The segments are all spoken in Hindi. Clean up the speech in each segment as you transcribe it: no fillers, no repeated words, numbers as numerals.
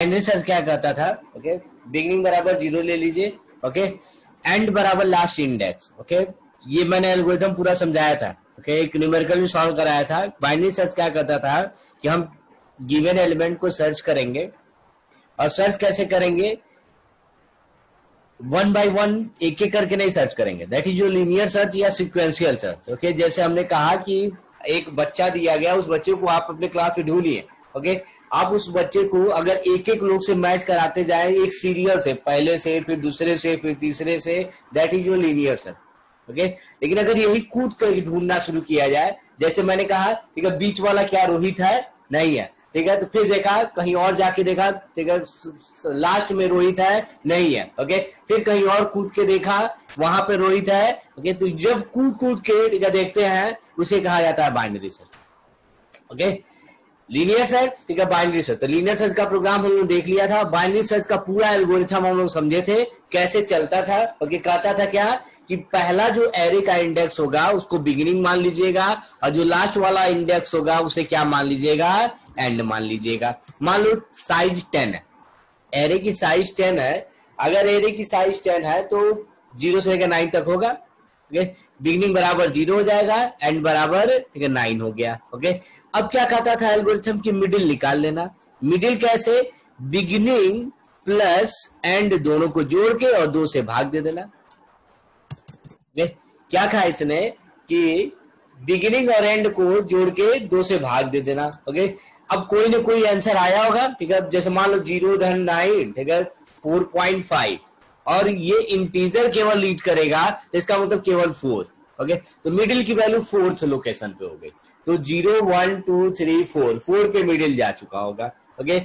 बाइनरी सर्च क्या करता था, ओके, बिगिनिंग बराबर 0 ले लीजिए, ओके, एंड बराबर लास्ट इंडेक्स, ओके, ये मैंने एल्गोरिथम पूरा समझाया था, ओके, एक न्यूमेरिकल भी सॉल्व कराया था। बाइनरी सर्च क्या करता था कि हम गिवन एलिमेंट को सर्च करेंगे, और सर्च कैसे करेंगे, वन बाय वन एक एक करके नहीं सर्च करेंगे, दैट इज जो लीनियर सर्च या सिक्वेंशियल सर्च, ओके। जैसे हमने कहा कि एक बच्चा दिया गया, उस बच्चे को आप अपने क्लास में ढूंढिए, ओके, आप उस बच्चे को अगर एक एक लोग से मैच कराते जाए, एक सीरियल से, पहले से, फिर दूसरे से, फिर तीसरे से, that is your linear search, okay. लेकिन अगर यही कूद कर ढूंढना शुरू किया जाए, जैसे मैंने कहा, ठीक है, बीच वाला क्या रोहित है, नहीं है, ठीक है, तो फिर देखा कहीं और जाके देखा, ठीक है, लास्ट में रोहित है, नहीं है, ओके, फिर कहीं और कूद के देखा, वहां पे रोहित है, ओके। तो जब कूद कूद के, ठीक है, देखते हैं, उसे कहा जाता है binary search, okay. Linear search, ठीक है, बाइनरी सर्च, तो लीनियर सर्च का प्रोग्राम हम लोग देख लिया था। बाइनरी सर्च का पूरा एल्गोरिथम हम लोग समझे थे कैसे चलता था, ओके। कहता था क्या कि पहला जो एरे का इंडेक्स होगा उसको बिगिनिंग मान लीजिएगा, और जो लास्ट वाला इंडेक्स होगा उसे क्या मान लीजिएगा, एंड मान लीजिएगा। मान लो साइज 10 है, एरे की साइज 10 है, अगर एरे की साइज 10 है तो 0 से लेकर 9 तक होगा, ओके। बिगिनिंग बराबर 0 हो जाएगा, एंड बराबर, ठीक है, 9 हो गया, ओके। अब क्या कहता था एल्गोरिथम की मिडिल निकाल लेना। मिडिल कैसे, बिगिनिंग प्लस एंड दोनों को जोड़ के और 2 से भाग दे देना। क्या कहा इसने कि बिगिनिंग और एंड को जोड़ के 2 से भाग दे देना, ओके। अब कोई ना कोई आंसर आया होगा, ठीक है, जैसे मान लो 0-9, ठीक है, 4.5, और ये इंटीजर केवल लीड करेगा, इसका मतलब केवल 4, ओके। तो मिडिल की वैल्यू 4th लोकेशन पे हो गई, तो 0 1 2 3 4 पे मिडिल जा चुका होगा, ओके।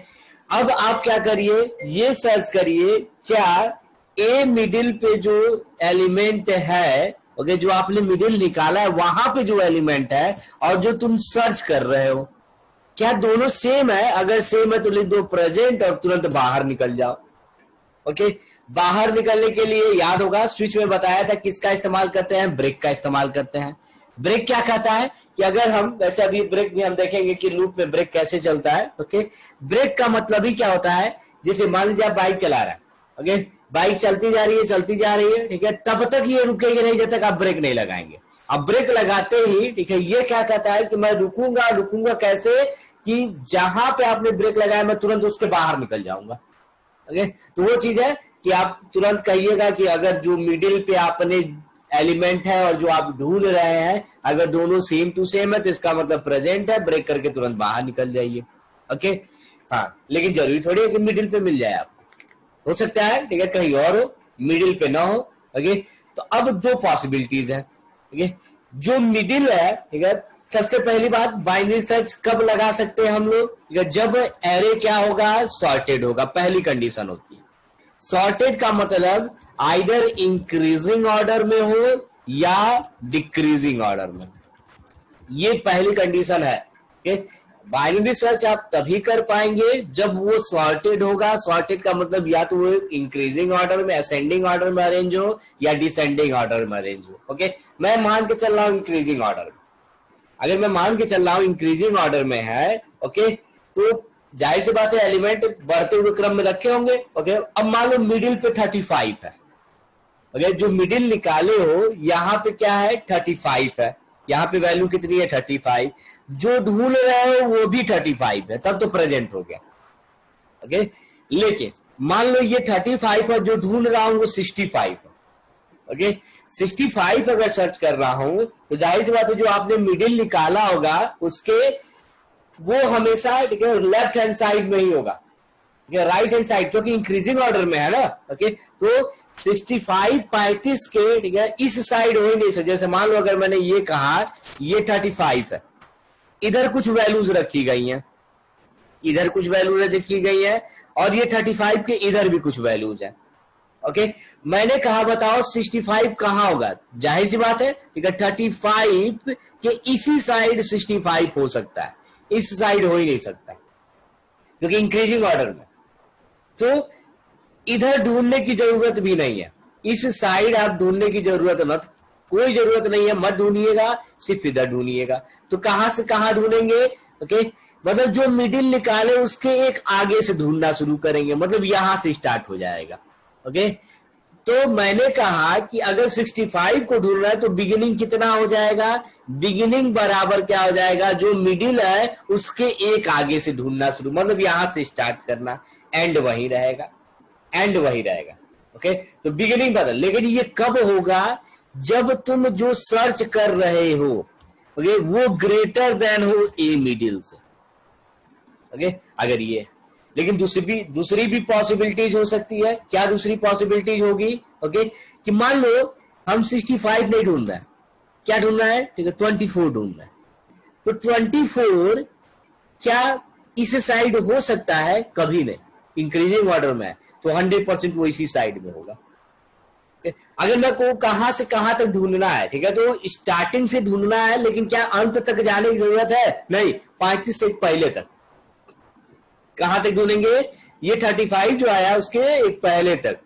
अब आप क्या करिए, ये सर्च करिए क्या ए मिडिल पे जो एलिमेंट है, ओके, जो आपने मिडिल निकाला है वहां पे जो एलिमेंट है और जो तुम सर्च कर रहे हो, क्या दोनों सेम है। अगर सेम है तो लिख दो प्रेजेंट और तुरंत बाहर निकल जाओ, ओके। बाहर निकलने के लिए याद होगा स्विच में बताया था किसका इस्तेमाल करते हैं, ब्रेक का इस्तेमाल करते हैं। ब्रेक क्या कहता है कि अगर हम, वैसे अभी ब्रेक में हम देखेंगे कि लूप में ब्रेक कैसे चलता है, ओके। ब्रेक का मतलब ही क्या होता है, जैसे मान लीजिए आप बाइक चला रहे हैं, ओके, बाइक चलती जा रही है, चलती जा रही है, ठीक है, तब तक ये रुकेगी नहीं जब तक आप ब्रेक नहीं लगाएंगे। अब ब्रेक लगाते ही, ठीक है, ये क्या कहता है कि मैं रुकूंगा, रुकूंगा कैसे, कि जहां पे आपने ब्रेक लगाया मैं तुरंत उसके बाहर निकल जाऊंगा, ओके। तो वो चीज है कि आप तुरंत कहिएगा कि अगर जो मिडिल पे आपने एलिमेंट है और जो आप ढूंढ रहे हैं, अगर दोनों सेम टू सेम है तो इसका मतलब प्रेजेंट है, ब्रेक करके तुरंत बाहर निकल जाइए, ओके। हाँ, लेकिन जरूरी थोड़ी है कि मिडिल पे मिल जाए आपको, हो सकता है, ठीक है, कहीं और हो, मिडिल पे ना हो, ओके। तो अब 2 पॉसिबिलिटीज है, ठीक है। जो मिडिल है, ठीक है, सबसे पहली बात, बाइनरी सर्च कब लगा सकते हैं हम लोग, जब एरे क्या होगा, सॉर्टेड होगा, पहली कंडीशन होती है। सॉर्टेड का मतलब आइदर इंक्रीजिंग ऑर्डर में हो या डिक्रीजिंग ऑर्डर में, ये पहली कंडीशन है, ओके। बाइनरी सर्च आप तभी कर पाएंगे जब वो सॉर्टेड होगा। सॉर्टेड का मतलब या तो वो इंक्रीजिंग ऑर्डर में, असेंडिंग ऑर्डर में अरेंज हो या डिसेंडिंग ऑर्डर में अरेंज हो, ओके। मैं मान के चल रहा हूं इंक्रीजिंग ऑर्डर में, अगर मैं मान के चल रहा हूं इंक्रीजिंग ऑर्डर में है, ओके, तो जाहिर सी बात है एलिमेंट बढ़ते हुए क्रम में रखे होंगे, ओके। अब मान लो मिडिल पे 35 है, ओके, जो मिडिल निकाले हो यहां पे क्या है, 35 है, यहां पे वैल्यू कितनी है, 35, जो ढूंढ रहे हो वो भी 35 है, तब तो प्रेजेंट हो गया, ओके। लेकिन मान लो ये 35 है, जो ढूंढ रहा हूं वो 65 है, ओके। 65 अगर सर्च कर रहा हूं तो जाहिर सी बात है जो आपने मिडिल निकाला होगा उसके, वो हमेशा, ठीक है, लेफ्ट हैंड साइड में ही होगा, ठीक है, राइट हैंड साइड, क्योंकि इंक्रीजिंग ऑर्डर में है ना, ओके। तो 65 35 के, ठीक है, इस साइड हो ही नहीं सकते। जैसे मान लो अगर मैंने ये कहा ये 35 है, इधर कुछ वैल्यूज रखी गई हैं, इधर कुछ वैल्यूज रखी गई है, और ये 35 के इधर भी कुछ वैल्यूज है, ओके। मैंने कहा बताओ 65 कहां होगा, जाहिर सी बात है, ठीक है, 35 के इसी साइड 65 हो सकता है, इस साइड हो ही नहीं सकता क्योंकि इंक्रीजिंग ऑर्डर में। तो इधर ढूंढने की जरूरत भी नहीं है, इस साइड आप ढूंढने की जरूरत मत, कोई जरूरत नहीं है, मत ढूंढिएगा, सिर्फ इधर ढूंढिएगा। तो कहां से कहां ढूंढेंगे, ओके, मतलब जो मिडिल निकाले उसके एक आगे से ढूंढना शुरू करेंगे, मतलब यहां से स्टार्ट हो जाएगा। ओके, तो मैंने कहा कि अगर 65 को ढूंढना है तो बिगिनिंग कितना हो जाएगा, बिगिनिंग बराबर क्या हो जाएगा, जो मिडिल है उसके एक आगे से ढूंढना शुरू, मतलब यहां से स्टार्ट करना, एंड वही रहेगा, एंड वही रहेगा। ओके, तो बिगिनिंग बदल, लेकिन ये कब होगा, जब तुम जो सर्च कर रहे हो ओके वो ग्रेटर देन हो ए मिडिल से। ओके, अगर ये, लेकिन दूसरी भी पॉसिबिलिटीज हो सकती है। क्या दूसरी पॉसिबिलिटीज होगी, ओके, कि मान लो हम 65 नहीं ढूंढना है, क्या ढूंढना है, ठीक है 24 ढूंढना है, तो 24 क्या इस साइड हो सकता है, कभी नहीं, इंक्रीजिंग ऑर्डर में है तो 100% वो इसी साइड में होगा। अगर मैं को कहां से कहां तक ढूंढना है, ठीक है, तो स्टार्टिंग से ढूंढना है, लेकिन क्या अंत तक जाने की जरूरत है, नहीं, 35 से पहले तक। कहां तक ढूंढेंगे, ये 35 जो आया उसके एक पहले तक,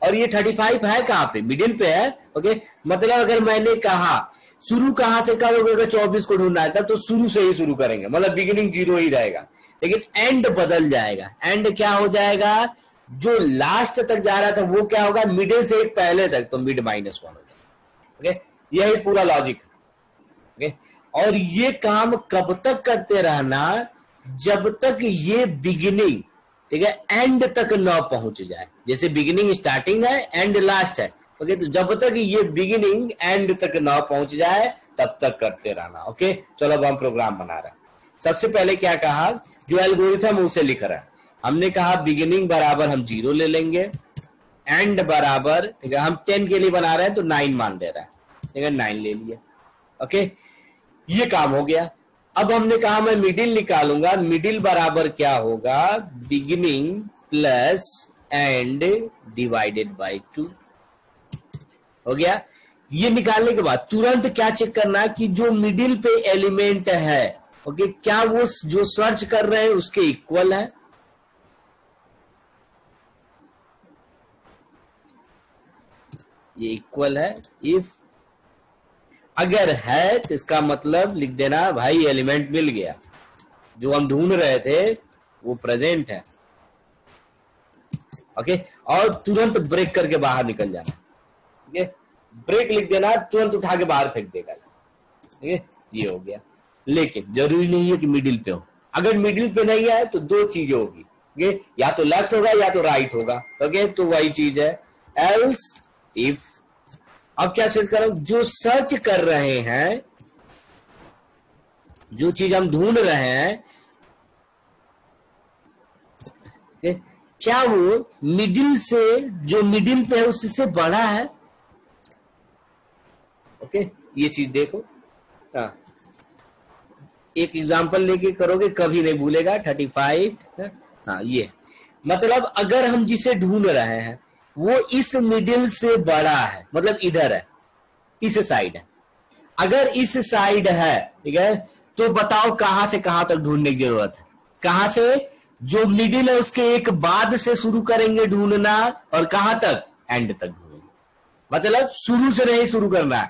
और ये 35 है कहां पे, मिडिल पे है। ओके, मतलब अगर मैंने कहा शुरू कहां से करोगे, अगर 24 को ढूंढना है तब तो शुरू से ही शुरू करेंगे, मतलब बिगिनिंग 0 ही रहेगा, लेकिन एंड बदल जाएगा। एंड क्या हो जाएगा, जो लास्ट तक जा रहा था वो क्या होगा, मिडिल से एक पहले तक, तो मिड -1 हो जाएगा। ओके, यही पूरा लॉजिक है। ओके, और ये काम कब तक करते रहना, जब तक ये बिगिनिंग, ठीक है, एंड तक न पहुंच जाए। जैसे बिगिनिंग स्टार्टिंग है, एंड लास्ट है। ओके, तो जब तक ये बिगिनिंग एंड तक न पहुंच जाए तब तक करते रहना। ओके, चलो अब हम प्रोग्राम बना रहे हैं। सबसे पहले क्या कहा, जो एल्गोरिथम उसे लिख रहा है, हमने कहा बिगिनिंग बराबर हम 0 ले लेंगे, एंड बराबर, ठीक है, हम 10 के लिए बना रहे हैं तो 9 मान ले रहा है, ठीक है, 9 ले लिया। ओके, ये काम हो गया। अब हमने कहा मैं मिडिल निकालूंगा, मिडिल बराबर क्या होगा, beginning plus and divided by 2 हो गया। ये निकालने के बाद तुरंत क्या चेक करना कि जो मिडिल पे एलिमेंट है, ओके, क्या वो जो सर्च कर रहे हैं उसके इक्वल है। ये इक्वल है, इफ अगर है तो इसका मतलब लिख देना भाई एलिमेंट मिल गया, जो हम ढूंढ रहे थे वो प्रेजेंट है। ओके, और तुरंत ब्रेक करके बाहर निकल जाना। ठीक है, ब्रेक लिख देना, तुरंत उठा के बाहर फेंक देगा। ठीक है, ये हो गया। लेकिन जरूरी नहीं है कि मिडिल पे हो, अगर मिडिल पे नहीं है तो दो चीजें होगी, या तो लेफ्ट होगा या तो राइट होगा। ओके, तो वही चीज है एल्स इफ। अब क्या सर्च करो, जो सर्च कर रहे हैं, जो चीज हम ढूंढ रहे हैं, क्या वो मिडिल से, जो मिडिल पे है उससे बड़ा है। ओके, ये चीज देखो। हाँ, एक एग्जांपल लेके करोगे कभी नहीं भूलेगा। 35, हाँ, ये मतलब अगर हम जिसे ढूंढ रहे हैं वो इस मिडिल से बड़ा है, मतलब इधर है, इस साइड है। अगर इस साइड है, ठीक है, तो बताओ कहां से कहां तक ढूंढने की जरूरत है। कहां से, जो मिडिल है उसके एक बाद से शुरू करेंगे ढूंढना, और कहां तक, एंड तक ढूंढेंगे। मतलब शुरू से नहीं शुरू करना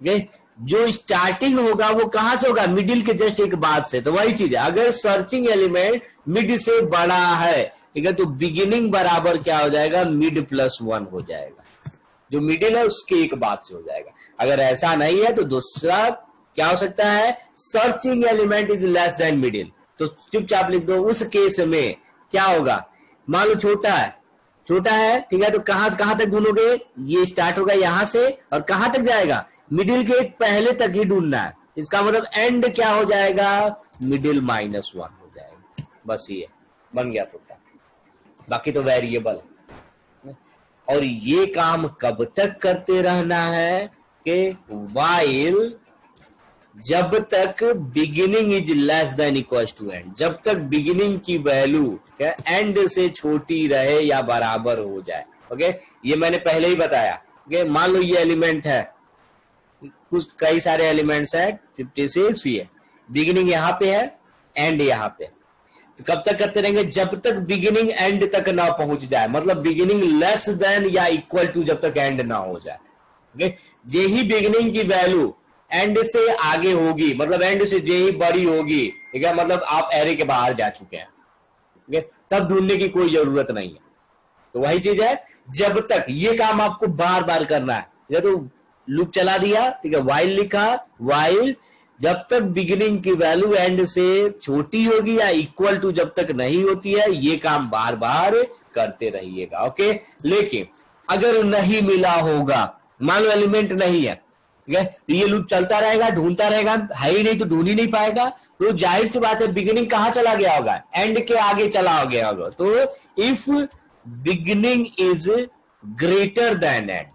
है। जो स्टार्टिंग होगा वो कहां से होगा, मिडिल के जस्ट एक बाद से। तो वही चीज है, अगर सर्चिंग एलिमेंट मिड से बड़ा है, ठीक है, तो बिगिनिंग बराबर क्या हो जाएगा, मिड प्लस 1 हो जाएगा। जो मिडिल है उसके एक बाद से हो जाएगा। अगर ऐसा नहीं है तो दूसरा क्या हो सकता है, searching element is less then middle. तो चुपचाप लिख दो, उस केस में क्या होगा, मान लो छोटा है, छोटा है, ठीक है, तो कहां तक ढूंढोगे, ये स्टार्ट होगा यहां से और कहां तक जाएगा, मिडिल के एक पहले तक ही ढूंढना है। इसका मतलब एंड क्या हो जाएगा, मिडिल -1 हो जाएगा। बस ये बन गया प्रोग्राम, बाकी तो वेरिएबल है। और ये काम कब तक करते रहना है कि वाइल, जब तक beginning is less than equal to end, जब तक बिगिनिंग की वैल्यू एंड से छोटी रहे या बराबर हो जाए। ओके, ये मैंने पहले ही बताया। ओके, मान लो ये एलिमेंट है, कुछ कई सारे एलिमेंट्स है, 56, ये बिगिनिंग यहां पे है, एंड यहां पे। तो कब तक करते रहेंगे, जब तक बिगिनिंग एंड तक ना पहुंच जाए, मतलब बिगिनिंग लेस देन या इक्वल टू जब तक एंड ना हो जाए। ओके, जे ही बिगिनिंग की वैल्यू एंड से आगे होगी, मतलब एंड से जे ही बड़ी होगी, ठीक है, मतलब आप एरे के बाहर जा चुके हैं, ठीक है, तब ढूंढने की कोई जरूरत नहीं है। तो वही चीज है, जब तक ये काम आपको बार बार करना है, या तो लूप चला दिया, ठीक है, वाइल लिखा, वाइल जब तक बिगिनिंग की वैल्यू एंड से छोटी होगी या इक्वल टू जब तक नहीं होती है, ये काम बार बार करते रहिएगा। ओके, लेकिन अगर नहीं मिला होगा, मान लो एलिमेंट नहीं है, ठीक है, तो ये लूप चलता रहेगा, ढूंढता रहेगा, है ही नहीं तो ढूंढ ही नहीं पाएगा, तो जाहिर सी बात है बिगिनिंग कहां चला गया होगा, एंड के आगे चला गया होगा। तो if beginning is greater than and,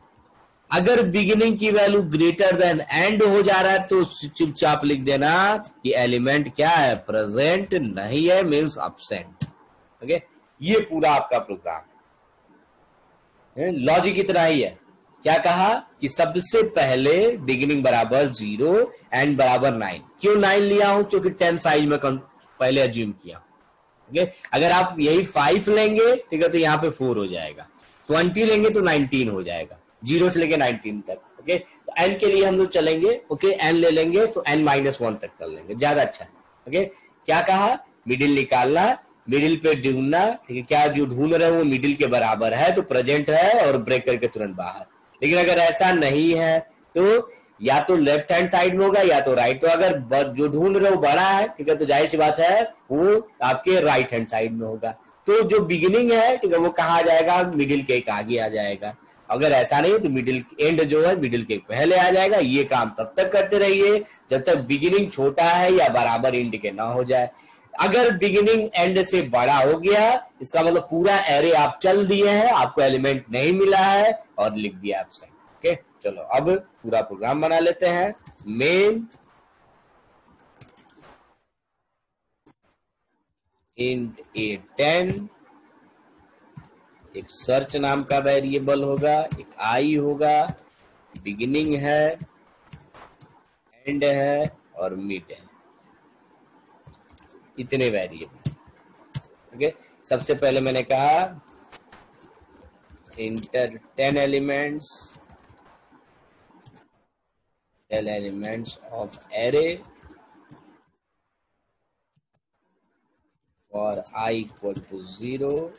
अगर बिगिनिंग की वैल्यू ग्रेटर देन एंड हो जा रहा है तो चुपचाप लिख देना कि एलिमेंट क्या है, प्रेजेंट नहीं है, मीन्स अब्सेंट। ओके, ये पूरा आपका प्रोग्राम है, लॉजिक इतना ही है। क्या कहा कि सबसे पहले बिगिनिंग बराबर 0, एंड बराबर 9। क्यों 9 लिया हूं, क्योंकि 10 साइज में पहले अज्यूम किया। ओके, अगर आप यही 5 लेंगे, ठीक है, तो यहाँ पे 4 हो जाएगा, 20 लेंगे तो 19 हो जाएगा, 0 से लेके 19 तक। ओके, तो एन के लिए हम लोग चलेंगे, ओके, एन ले लेंगे तो n-1 तक कर लेंगे, ज्यादा अच्छा है। ओके, क्या कहा, मिडिल निकालना, मिडिल पे ढूंढना, ठीक है, क्या जो ढूंढ रहे हैं वो मिडिल के बराबर है तो प्रेजेंट है, और ब्रेक करके तुरंत बाहर। लेकिन अगर ऐसा नहीं है तो या तो लेफ्ट हैंड साइड में होगा या तो राइट। तो अगर जो ढूंढ रहे हो बड़ा है, ठीक है, तो जाहिर सी बात है वो आपके राइट हैंड साइड में होगा। तो जो बिगिनिंग है, ठीक है, वो कहाँ आ जाएगा, मिडिल के आगे आ जाएगा। अगर ऐसा नहीं तो मिडिल एंड जो है मिडिल के पहले आ जाएगा। ये काम तब तक करते रहिए जब तक बिगिनिंग छोटा है या बराबर एंड के ना हो जाए। अगर बिगिनिंग एंड से बड़ा हो गया, इसका मतलब पूरा एरे आप चल दिए हैं, आपको एलिमेंट नहीं मिला है और लिख दिया एब्सेंट। ओके, चलो अब पूरा प्रोग्राम बना लेते हैं। मेन इंट a10, एक सर्च नाम का वेरिएबल होगा, एक आई होगा, बिगिनिंग है, एंड है और मिड है, इतने वेरिएबल। ओके, सबसे पहले मैंने कहा enter 10 elements of array for i equal to 0,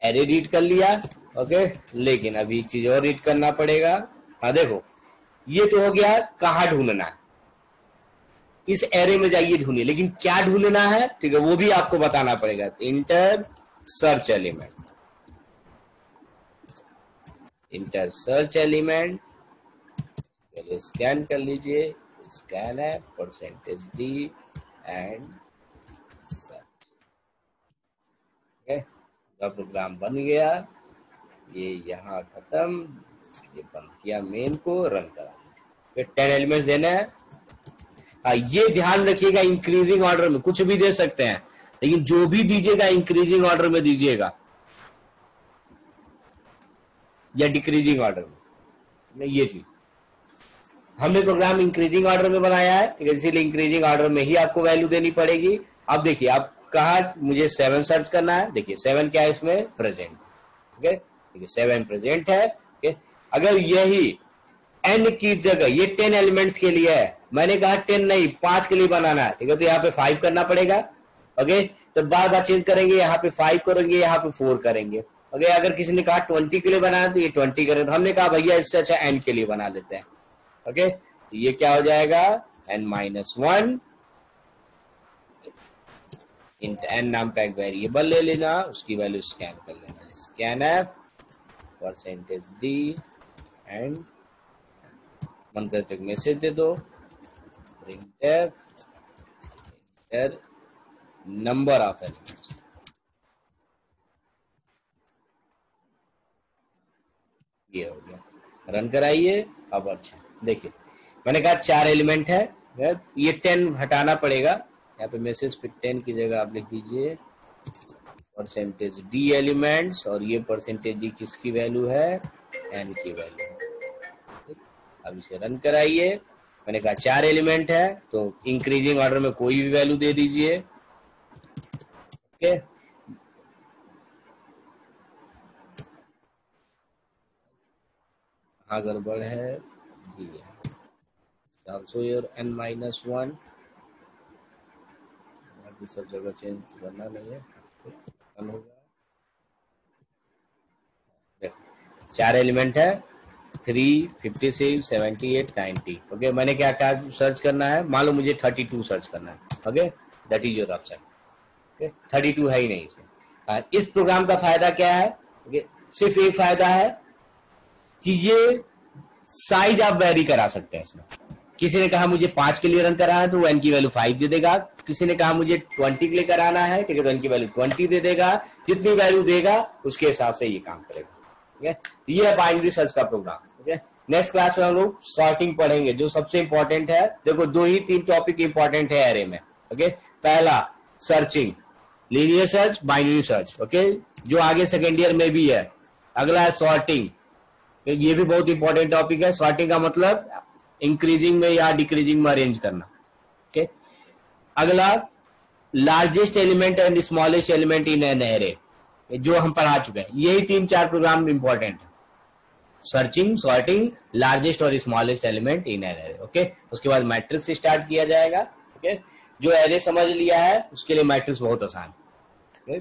array read कर लिया। ओके, लेकिन अभी एक चीज और रीड करना पड़ेगा। हाँ देखो, ये तो हो गया कहाँ ढूंढना है, इस एरे में जाइए ढूंढिए, लेकिन क्या ढूंढना है, ठीक है, वो भी आपको बताना पड़ेगा। Inter search element, inter search element, पहले स्कैन कर लीजिए, स्कैन है %d एंड सर्च। प्रोग्राम बन गया, ये यहाँ खत्म, ये बंद किया, मेन को रन करा दीजिए। 10 एलिमेंट्स देना है। ये ध्यान रखिएगा, इंक्रीजिंग ऑर्डर में कुछ भी दे सकते हैं, लेकिन जो भी दीजिएगा इंक्रीजिंग ऑर्डर में दीजिएगा या डिक्रीजिंग ऑर्डर में। ये चीज हमने प्रोग्राम इंक्रीजिंग ऑर्डर में बनाया है, इसीलिए इंक्रीजिंग ऑर्डर में ही आपको वैल्यू देनी पड़ेगी। अब देखिए, आप कहा मुझे 7 सर्च करना है, देखिए 7 क्या है इसमें, प्रेजेंट। ओके, देखिए 7 प्रेजेंट है। ओके, अगर यही n की जगह ये 10 एलिमेंट्स के लिए है, मैंने कहा 10 नहीं 5 के लिए बनाना है, ठीक है, तो यहाँ पे 5 करना पड़ेगा। ओके, तो बार बार चेंज करेंगे, यहाँ पे 5 करेंगे, यहाँ पे 4 करेंगे। ओके, अगर किसी ने कहा 20 के लिए बनाना तो ये 20 करें, तो हमने कहा भैया इससे अच्छा n के लिए बना लेते हैं। ओके, तो ये क्या हो जाएगा, n-1 इंट n नाम का एक वेरिएबल ले लेना, उसकी वैल्यू स्कैन कर लेना, स्कैन एफ %d एंड मन करते मैसेज दे दो, printf enter number of elements. ये हो गया, रन कराइए। अब अच्छा देखिए, मैंने कहा 4 एलिमेंट है, ये 10 हटाना पड़ेगा, यहाँ पे मैसेज पे 10 की जगह आप लिख दीजिए %d एलिमेंट्स, और ये %d किसकी वैल्यू है, n की वैल्यू। अब इसे रन कराइए, मैंने कहा 4 एलिमेंट है तो इंक्रीजिंग ऑर्डर में कोई भी वैल्यू दे दीजिए। ओके, हाँ गड़बड़ है जी, also your n minus one, सब जगह चेंज करना नहीं है, होगा। 4 एलिमेंट है, 3, 56, 78, 90। ओके, मैंने क्या क्या सर्च करना है, मान लो मुझे 32 सर्च करना है। Okay, that is your option. Okay, 32 है ही नहीं इसमें। इस प्रोग्राम का फायदा क्या है? ओके, सिर्फ एक फायदा है, चीजें साइज आप वेरी करा सकते हैं इसमें। किसी ने कहा मुझे 5 के लिए रन कराना है तो n की वैल्यू 5 दे देगा। किसी ने कहा मुझे 20 के लिए कराना है, ठीक है, तो n की वैल्यू 20 दे देगा। जितनी वैल्यू देगा उसके हिसाब से ये काम करेगा। ठीक है, ये है बाइनरी सर्च का प्रोग्राम। ठीक है, नेक्स्ट क्लास में हम लोग सॉर्टिंग पढ़ेंगे, जो सबसे इंपॉर्टेंट है। देखो 2 ही 3 टॉपिक इंपॉर्टेंट है एरे में। ओके, पहला searching, linear search, binary search. Okay, जो आगे सेकेंड ईयर में भी है। अगला है सॉर्टिंग, ये भी बहुत इंपॉर्टेंट टॉपिक है। सॉर्टिंग का मतलब इंक्रीजिंग में या डिक्रीजिंग में अरेंज करना। ओके, अगला largest element and smallest element in an array, जो हम पढ़ा चुके हैं। यही 3-4 प्रोग्राम इंपॉर्टेंट है, सर्चिंग, सॉर्टिंग, लार्जेस्ट और smallest element in an array. Okay, उसके बाद मैट्रिक्स स्टार्ट किया जाएगा। ओके, जो एरे समझ लिया है उसके लिए मैट्रिक्स बहुत आसान है।